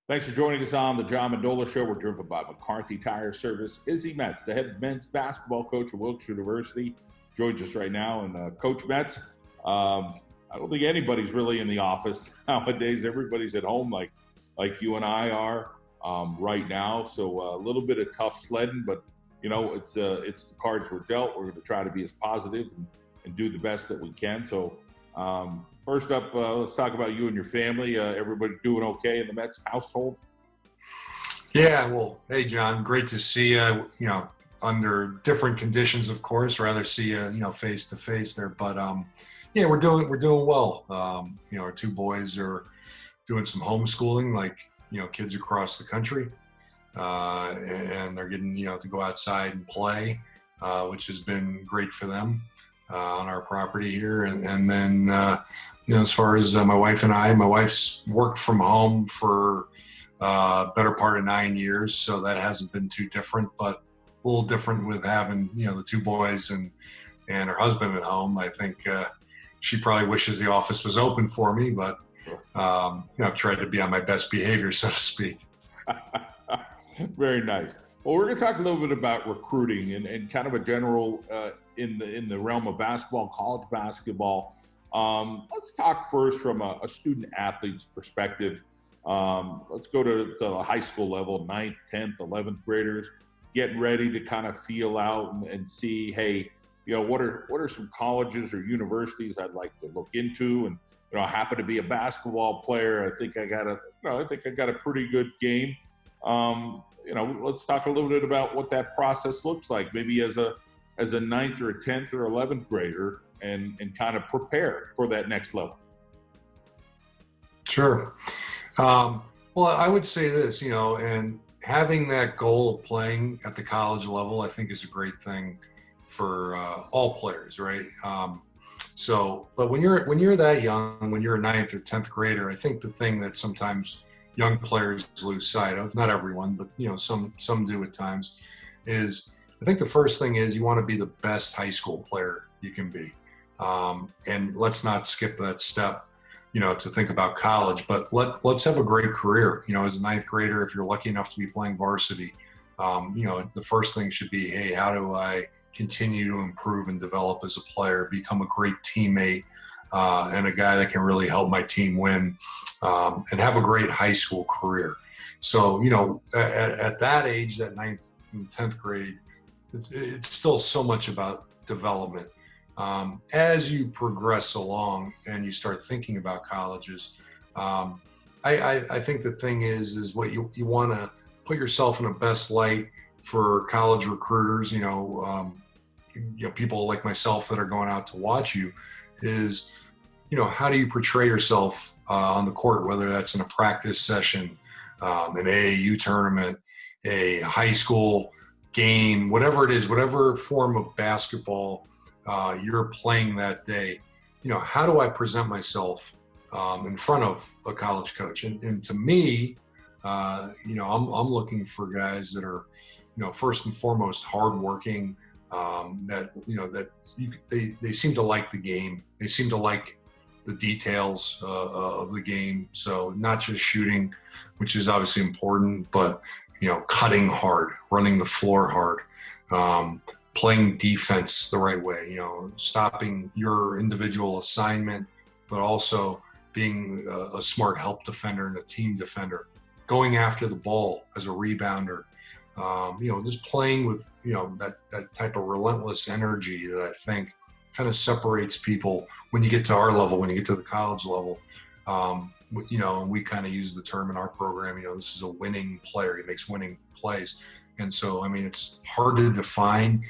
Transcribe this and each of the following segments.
Thanks for joining us on the John Mendola Show. We're driven by McCarthy Tire Service. Izzi Metz, the head men's basketball coach at Wilkes University, joins us right now. And Coach Metz, I don't think anybody's really in the office nowadays. Everybody's at home like you and I are right now. So a little bit of tough sledding, but it's the cards we're dealt. We're going to try to be as positive and do the best that we can. So first up, let's talk about you and your family. Everybody doing okay in the Metz household? Yeah, well, hey, John, great to see you, under different conditions, of course, rather see you, face to face there. But, yeah, we're doing well. Our two boys are doing some homeschooling, like, kids across the country. And they're getting, to go outside and play, which has been great for them. On our property here. And then, as far as my wife and I, my wife's worked from home for better part of 9 years. So that hasn't been too different, but a little different with having, the two boys and her husband at home. I think she probably wishes the office was open for me, but, I've tried to be on my best behavior, so to speak. Very nice. Well, we're going to talk a little bit about recruiting and kind of a general in the realm of basketball, college basketball. Let's talk first from a student athlete's perspective. Let's go to the high school level, 9th, 10th, 11th graders, getting ready to kind of feel out and see, hey, what are some colleges or universities I'd like to look into? And I happen to be a basketball player. I think I got a pretty good game. Let's talk a little bit about what that process looks like, maybe as a 9th or a 10th or 11th grader and kind of prepare for that next level. Sure. Well, I would say this, and having that goal of playing at the college level, I think is a great thing for all players, right? But when you're that young, when you're a 9th or 10th grader, I think the thing that sometimes young players lose sight of, not everyone, but some do at times, is I think the first thing is you want to be the best high school player you can be. And let's not skip that step, to think about college, but let's have a great career. As a 9th grader, if you're lucky enough to be playing varsity, the first thing should be, hey, how do I continue to improve and develop as a player, become a great teammate, and a guy that can really help my team win, and have a great high school career. So, at that age, that 9th and 10th grade, it's still so much about development. As you progress along and you start thinking about colleges, I think the thing is what you want to put yourself in the best light for college recruiters, people like myself that are going out to watch you, is, how do you portray yourself on the court, whether that's in a practice session, an AAU tournament, a high school game, whatever it is, whatever form of basketball you're playing that day, how do I present myself in front of a college coach? And to me, I'm looking for guys that are, first and foremost, hardworking, that they seem to like the game. They seem to like the details of the game. So not just shooting, which is obviously important, but cutting hard, running the floor hard, playing defense the right way, stopping your individual assignment, but also being a smart help defender and a team defender, going after the ball as a rebounder, just playing with, that type of relentless energy that I think kind of separates people when you get to our level, when you get to the college level. And we kind of use the term in our program, this is a winning player. He makes winning plays. And so, it's hard to define,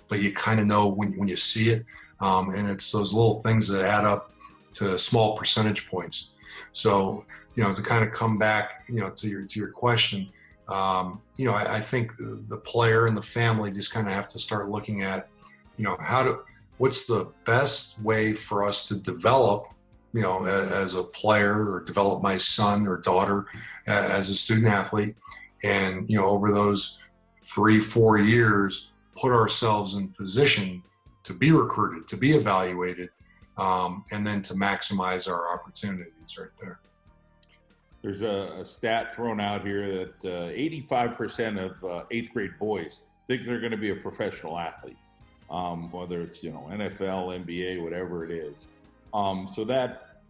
but you kind of know when you see it. And it's those little things that add up to small percentage points. So, to kind of come back, to your question, I think the player and the family just kind of have to start looking at, what's the best way for us to develop, as a player, or develop my son or daughter as a student athlete. And, over those 3-4 years, put ourselves in position to be recruited, to be evaluated, and then to maximize our opportunities right there. there's a stat thrown out here that 85% of eighth grade boys think they're going to be a professional athlete, whether it's NFL, NBA, whatever it is. So that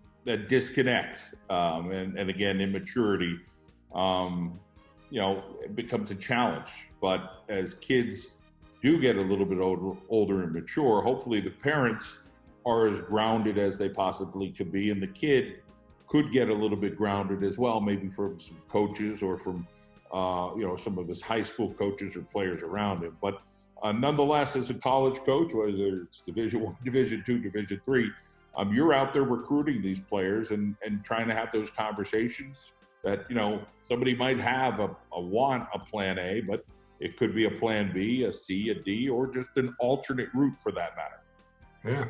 disconnect and again immaturity, it becomes a challenge. But as kids do get a little bit older and mature, hopefully the parents are as grounded as they possibly could be, and the kid could get a little bit grounded as well, maybe from some coaches or from some of his high school coaches or players around him. But nonetheless, as a college coach, whether it's Division I, Division II, Division III, you're out there recruiting these players and trying to have those conversations that somebody might have a plan A, but it could be a plan B, a C, a D, or just an alternate route for that matter. Yeah.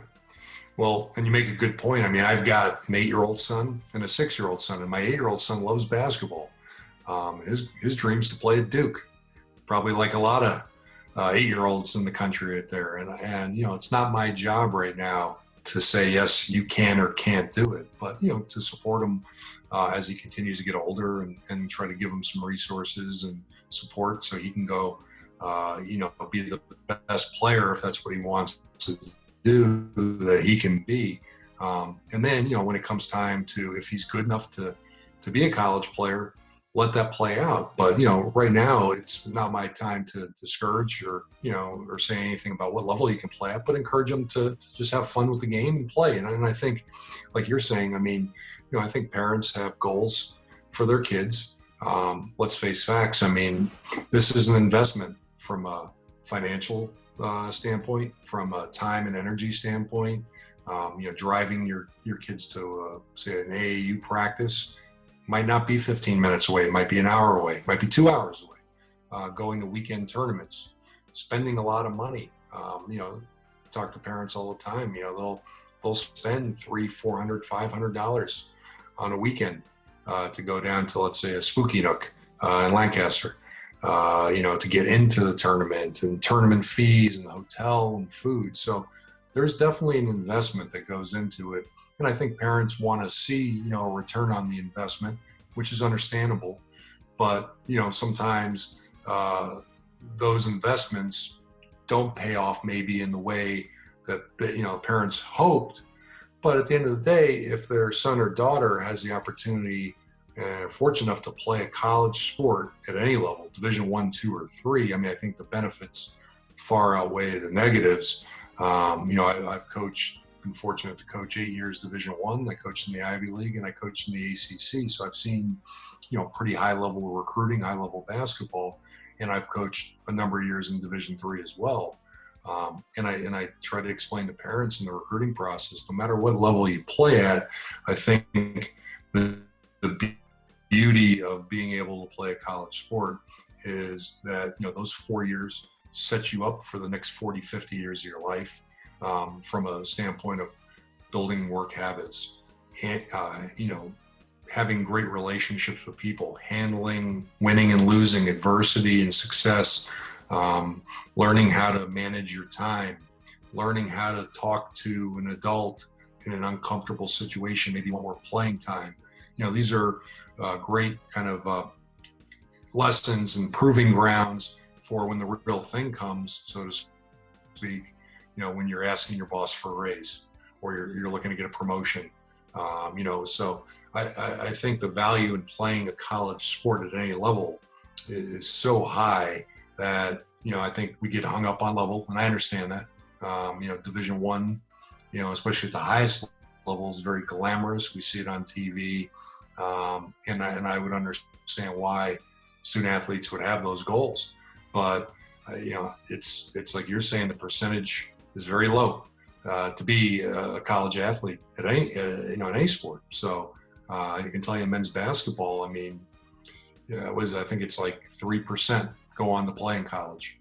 Well, and you make a good point. I mean, I've got an 8-year-old son and a 6-year-old son, and my 8-year-old son loves basketball. His dream's to play at Duke, probably like a lot of 8-year-olds in the country out there. And it's not my job right now to say, yes, you can or can't do it, but, to support him as he continues to get older and try to give him some resources and support so he can go, be the best player if that's what he wants to do, that he can be. And then, when it comes time to, if he's good enough to be a college player, let that play out. But, right now it's not my time to discourage or say anything about what level he can play at, but encourage him to just have fun with the game and play. And I think, like you're saying, I mean, I think parents have goals for their kids. Let's face facts. I mean, this is an investment from a financial standpoint, from a time and energy standpoint. Driving your kids to say an AAU practice might not be 15 minutes away. It might be an hour away. It might be 2 hours away. Going to weekend tournaments, spending a lot of money. Talk to parents all the time. They'll spend $300, $400, $500 on a weekend to go down to, let's say, a Spooky Nook in Lancaster. To get into the tournament, and tournament fees and the hotel and food. So there's definitely an investment that goes into it. And I think parents want to see, a return on the investment, which is understandable. But, sometimes those investments don't pay off maybe in the way that parents hoped. But at the end of the day, if their son or daughter has the opportunity fortunate enough to play a college sport at any level, Division I, II, or III, I mean, I think the benefits far outweigh the negatives. I've been fortunate to coach 8 years Division I. I coached in the Ivy League and I coached in the ACC. So I've seen, pretty high level recruiting, high level basketball, and I've coached a number of years in Division III as well. And I try to explain to parents in the recruiting process, no matter what level you play at, I think the beauty of being able to play a college sport is that, those 4 years set you up for the next 40, 50 years of your life, from a standpoint of building work habits, having great relationships with people, handling winning and losing, adversity and success, learning how to manage your time, learning how to talk to an adult in an uncomfortable situation, maybe want more playing time. These are great kind of lessons and proving grounds for when the real thing comes, so to speak, when you're asking your boss for a raise or you're looking to get a promotion. So I think the value in playing a college sport at any level is so high that, I think we get hung up on level, and I understand that. Division I, especially at the highest level, is very glamorous. We see it on TV. And I would understand why student athletes would have those goals, but it's like you're saying, the percentage is very low to be a college athlete at any in any sport. So I can tell you, men's basketball, I mean, I think it's like 3% go on to play in college,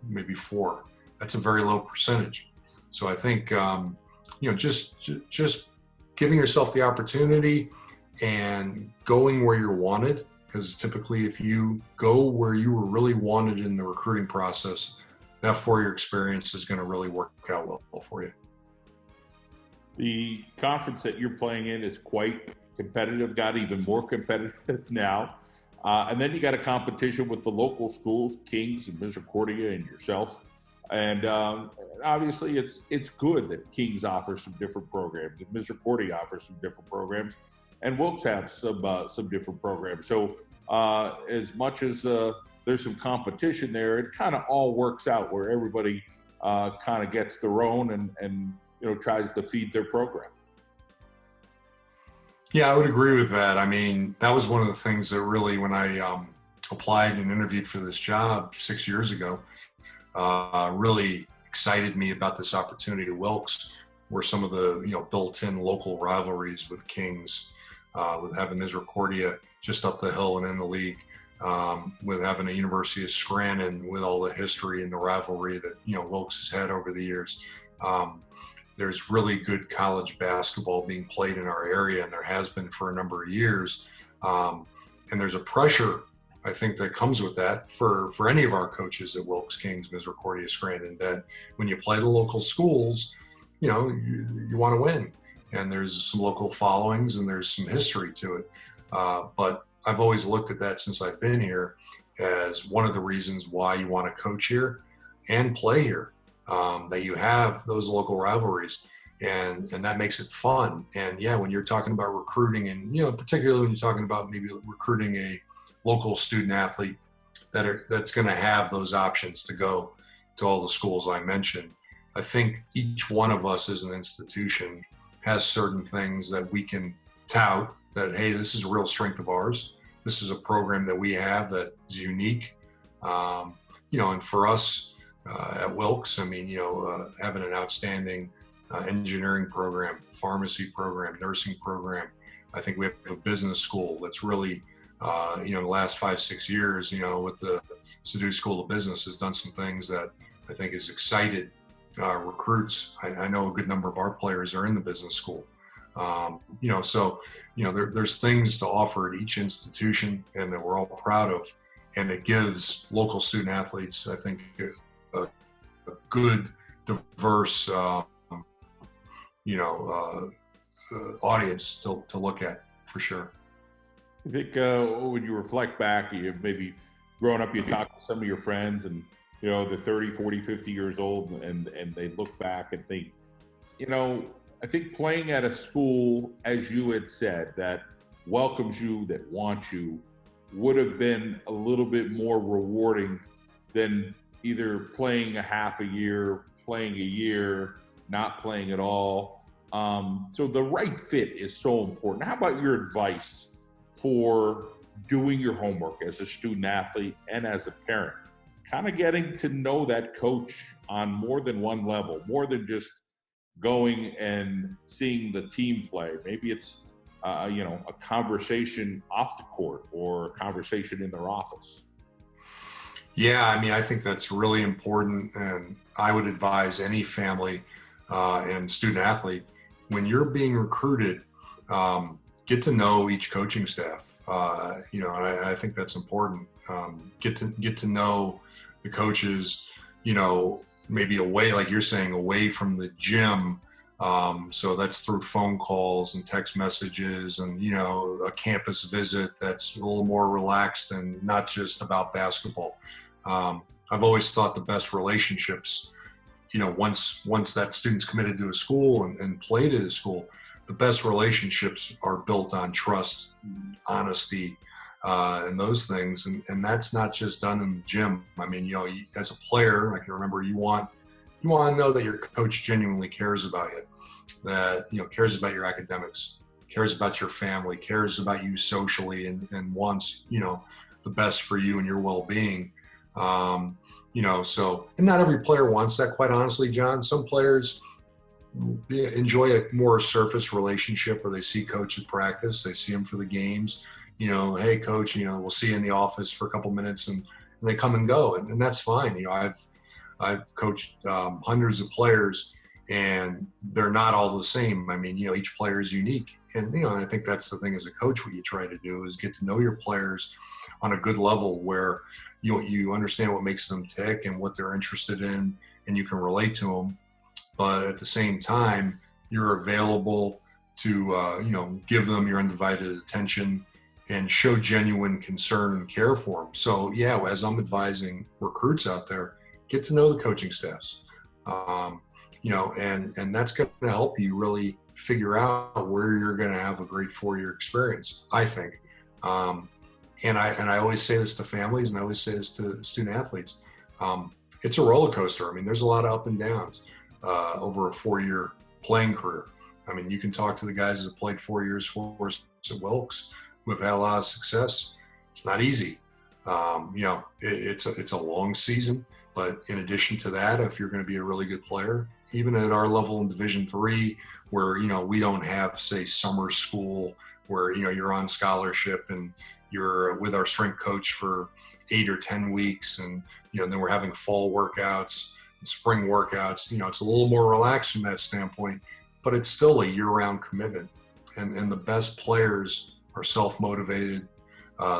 maybe 4%. That's a very low percentage. So I think just giving yourself the opportunity and going where you're wanted, because typically if you go where you were really wanted in the recruiting process, that 4-year experience is going to really work out well for you. The conference that you're playing in is quite competitive, got even more competitive now. And then you got a competition with the local schools, Kings and Misericordia and yourself. And obviously, it's good that Kings offers some different programs, and Misericordia offers some different programs, and Wilkes have some different programs. So as much as there's some competition there, it kind of all works out where everybody kind of gets their own and tries to feed their program. Yeah, I would agree with that. I mean, that was one of the things that really, when I applied and interviewed for this job 6 years ago, really excited me about this opportunity at Wilkes, where some of the built-in local rivalries with Kings, with having Misericordia just up the hill and in the league, with having a University of Scranton with all the history and the rivalry that Wilkes has had over the years. There's really good college basketball being played in our area, and there has been for a number of years. And there's a pressure, I think, that comes with that for any of our coaches at Wilkes, Kings, Misericordia, Scranton, that when you play the local schools, you want to win. And there's some local followings and there's some history to it. But I've always looked at that since I've been here as one of the reasons why you want to coach here and play here. That you have those local rivalries, and that makes it fun. And yeah, when you're talking about recruiting, and particularly when you're talking about maybe recruiting a local student athlete that's going to have those options to go to all the schools I mentioned, I think each one of us as an institution has certain things that we can tout that, hey, this is a real strength of ours. This is a program that we have that is unique. And for us, at Wilkes, I mean, having an outstanding engineering program, pharmacy program, nursing program. I think we have a business school that's really, in the last 5-6 years, with the Sadoo School of Business, has done some things that I think has excited recruits. I know a good number of our players are in the business school. There's things to offer at each institution, and that we're all proud of. And it gives local student athletes, I think, a good, diverse, audience to look at, for sure. I think when you reflect back, you maybe growing up, you talk to some of your friends and, they're 30, 40, 50 years old, and they look back and think, I think playing at a school, as you had said, that welcomes you, that wants you, would have been a little bit more rewarding than either playing a half a year, playing a year, not playing at all. So the right fit is so important. How about your advice for doing your homework as a student athlete and as a parent? Kind of getting to know that coach on more than one level, more than just going and seeing the team play. Maybe it's a conversation off the court or a conversation in their office. Yeah, I mean, I think that's really important, and I would advise any family and student athlete, when you're being recruited, get to know each coaching staff. And I think that's important. Get to know the coaches, maybe away, like you're saying, away from the gym. So that's through phone calls and text messages and, a campus visit that's a little more relaxed and not just about basketball. I've always thought the best relationships, once that student's committed to a school and played at a school, the best relationships are built on trust, honesty, and those things. And that's not just done in the gym. I mean, as a player, I can remember you want to know that your coach genuinely cares about you, that, cares about your academics, cares about your family, cares about you socially, and wants, the best for you and your well-being. And not every player wants that, quite honestly, John. Some players enjoy a more surface relationship where they see coach at practice, they see him for the games, hey coach, we'll see you in the office for a couple minutes, and they come and go, and that's fine. I've coached hundreds of players, and they're not all the same. I mean, each player is unique, and I think that's the thing as a coach. What you try to do is get to know your players on a good level, where you understand what makes them tick and what they're interested in, and you can relate to them. But at the same time, you're available to give them your undivided attention and show genuine concern and care for them. So yeah, as I'm advising recruits out there, get to know the coaching staffs, and that's going to help you really figure out where you're going to have a great 4-year experience, I think. And I always say this to families, and I always say this to student athletes. It's a roller coaster. I mean, there's a lot of up and downs over a 4-year playing career. I mean, you can talk to the guys that played 4 years for us at Wilkes, who have had a lot of success. It's not easy. It's a long season, but in addition to that, if you're going to be a really good player, even at our level in Division III, where, we don't have, say, summer school where, you're on scholarship and you're with our strength coach for 8 or 10 weeks. And, then we're having fall workouts and spring workouts. It's a little more relaxed from that standpoint, but it's still a year-round commitment. And the best players are self-motivated.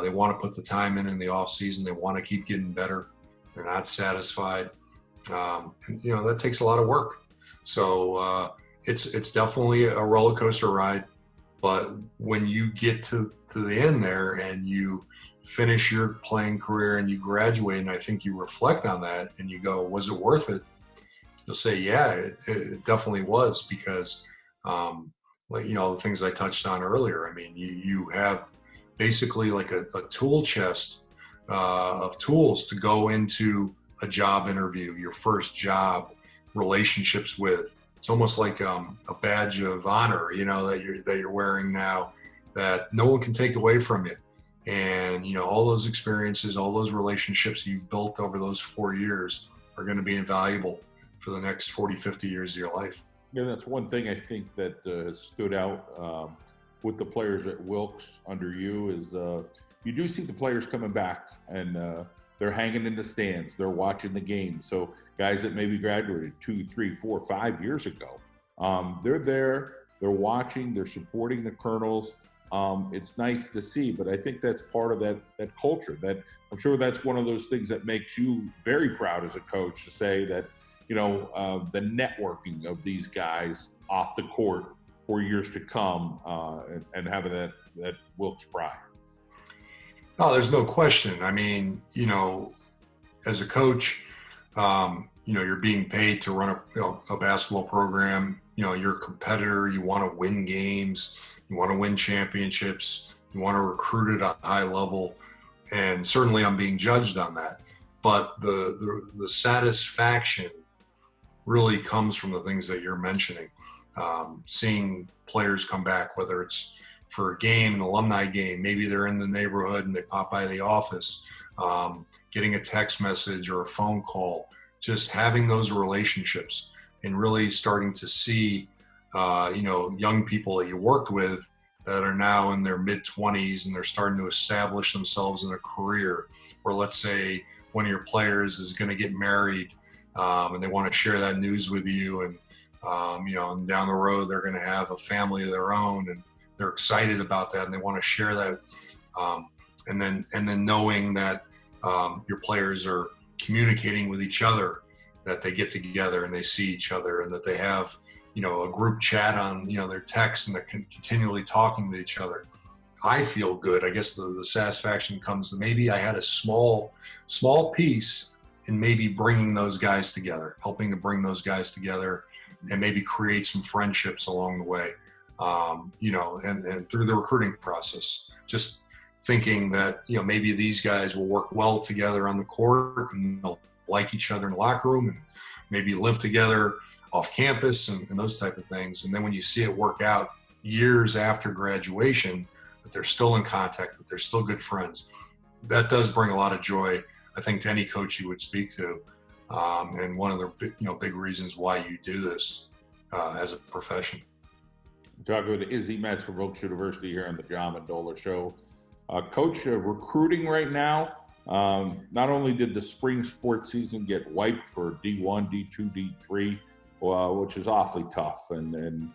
They want to put the time in the off season. They want to keep getting better. They're not satisfied. And that takes a lot of work. So it's definitely a roller coaster ride. But when you get to the end there and you finish your playing career and you graduate, and I think you reflect on that and you go, was it worth it? You'll say, yeah, it definitely was, because the things I touched on earlier. I mean, you have basically like a tool chest of tools to go into a job interview, your first job, relationships with. It's almost like a badge of honor, that you're wearing now, that no one can take away from you. And all those experiences, all those relationships you've built over those 4 years are going to be invaluable for the next 40, 50 years of your life. Yeah, that's one thing I think that has stood out with the players at Wilkes under you is you do see the players coming back, and they're hanging in the stands. They're watching the game. So guys that maybe graduated 2, 3, 4, 5 years ago, they're there, they're watching, they're supporting the Colonels. It's nice to see, but I think that's part of that culture. That I'm sure that's one of those things that makes you very proud as a coach to say that, the networking of these guys off the court for years to come, and having that Wilkes pride. Oh, there's no question. I mean, as a coach, you're being paid to run a basketball program. You're a competitor. You want to win games. You want to win championships. You want to recruit at a high level. And certainly I'm being judged on that. But the satisfaction really comes from the things that you're mentioning. Seeing players come back, whether it's for a game, an alumni game, maybe they're in the neighborhood and they pop by the office, getting a text message or a phone call, just having those relationships and really starting to see, young people that you worked with that are now in their mid-20s and they're starting to establish themselves in a career. Or let's say one of your players is going to get married, and they want to share that news with you, and and down the road they're going to have a family of their own, and they're excited about that, and they want to share that, and then knowing that your players are communicating with each other, that they get together and they see each other, and that they have a group chat on their texts, and they're continually talking to each other. I feel good. I guess the satisfaction comes that maybe I had a small piece in maybe bringing those guys together, helping to bring those guys together, and maybe create some friendships along the way, and through the recruiting process. Just thinking that maybe these guys will work well together on the court, and they'll like each other in the locker room, and maybe live together off campus, and those type of things. And then when you see it work out years after graduation, that they're still in contact, that they're still good friends, that does bring a lot of joy, I think, to any coach you would speak to. And one of the big reasons why you do this as a profession. I'm talking with Izzi Metz from Wilkes University here on the John Mendola Show. Coach, recruiting right now, not only did the spring sports season get wiped for D1, D2, D3, which is awfully tough, and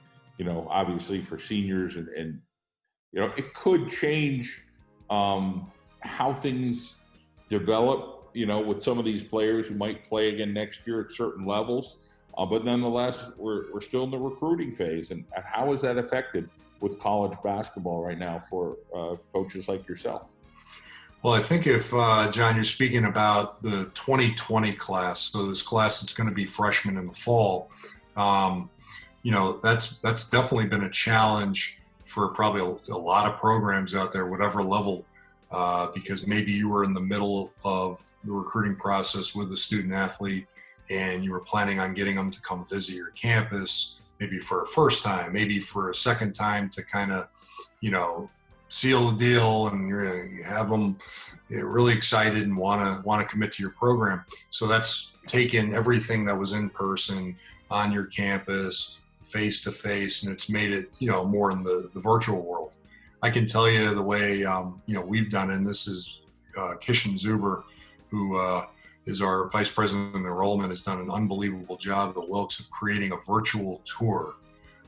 obviously for seniors, and it could change how things develop, with some of these players who might play again next year at certain levels. But nonetheless, we're still in the recruiting phase. And how is that affected with college basketball right now for coaches like yourself? Well, I think if, John, you're speaking about the 2020 class, so this class that's going to be freshmen in the fall, that's definitely been a challenge for probably a lot of programs out there, whatever level, because maybe you were in the middle of the recruiting process with a student athlete and you were planning on getting them to come visit your campus, maybe for a first time, maybe for a second time to kind of, seal the deal, and you have them really excited and want to commit to your program. So that's taken everything that was in person on your campus, face to face, and it's made it, more in the virtual world. I can tell you the way, we've done it, and this is Kishan Zuber, who is our Vice President of Enrollment, has done an unbelievable job at Wilkes of creating a virtual tour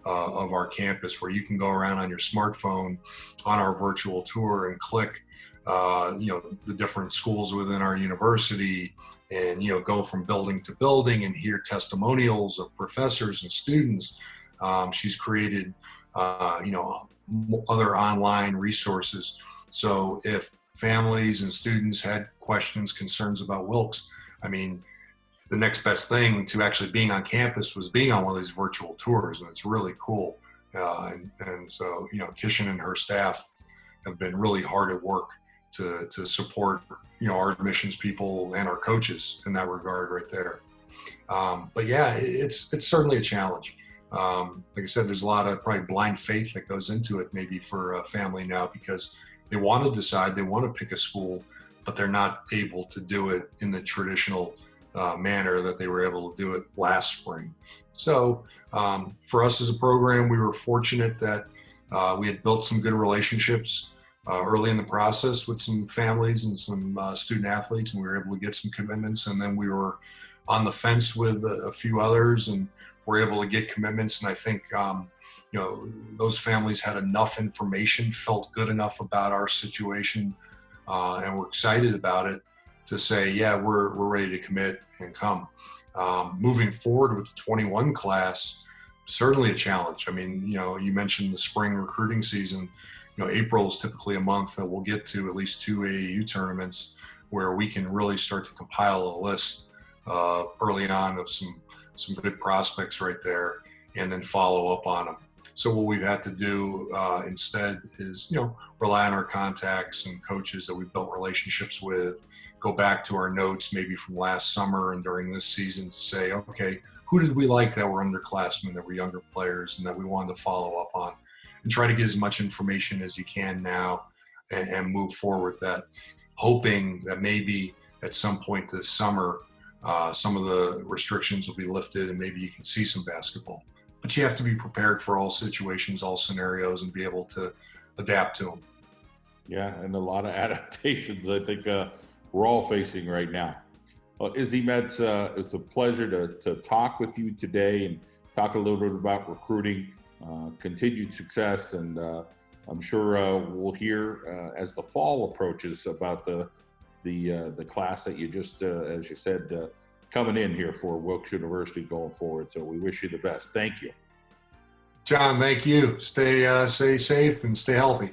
of our campus where you can go around on your smartphone on our virtual tour and click, the different schools within our university and, go from building to building and hear testimonials of professors and students. She's created, other online resources. So if families and students had questions, concerns about Wilkes, the next best thing to actually being on campus was being on one of these virtual tours, and it's really cool. And so, Kishan and her staff have been really hard at work to support, our admissions people and our coaches in that regard right there. But yeah, it's certainly a challenge. Like I said, there's a lot of probably blind faith that goes into it maybe for a family now, because they want to decide, they want to pick a school, but they're not able to do it in the traditional manner that they were able to do it last spring. So for us as a program, we were fortunate that we had built some good relationships early in the process with some families and some student athletes, and we were able to get some commitments. And then we were on the fence with a few others and were able to get commitments. And I think, those families had enough information, felt good enough about our situation, and were excited about it to say, yeah, we're ready to commit and come. Moving forward with the 21 class, certainly a challenge. You mentioned the spring recruiting season. April is typically a month that we'll get to at least 2 AAU tournaments where we can really start to compile a list early on of some good prospects right there, and then follow up on them. So what we've had to do instead is, rely on our contacts and coaches that we've built relationships with, go back to our notes maybe from last summer and during this season to say, okay, who did we like that were underclassmen, that were younger players, and that we wanted to follow up on, and try to get as much information as you can now and move forward with that, hoping that maybe at some point this summer, some of the restrictions will be lifted and maybe you can see some basketball. But you have to be prepared for all situations, all scenarios, and be able to adapt to them. Yeah, and a lot of adaptations I think we're all facing right now. Well, Izzi Metz, it's a pleasure to talk with you today and talk a little bit about recruiting, continued success, and I'm sure we'll hear as the fall approaches about the class that you just, as you said, coming in here for Wilkes University going forward. So we wish you the best. Thank you. John, thank you. Stay safe and stay healthy.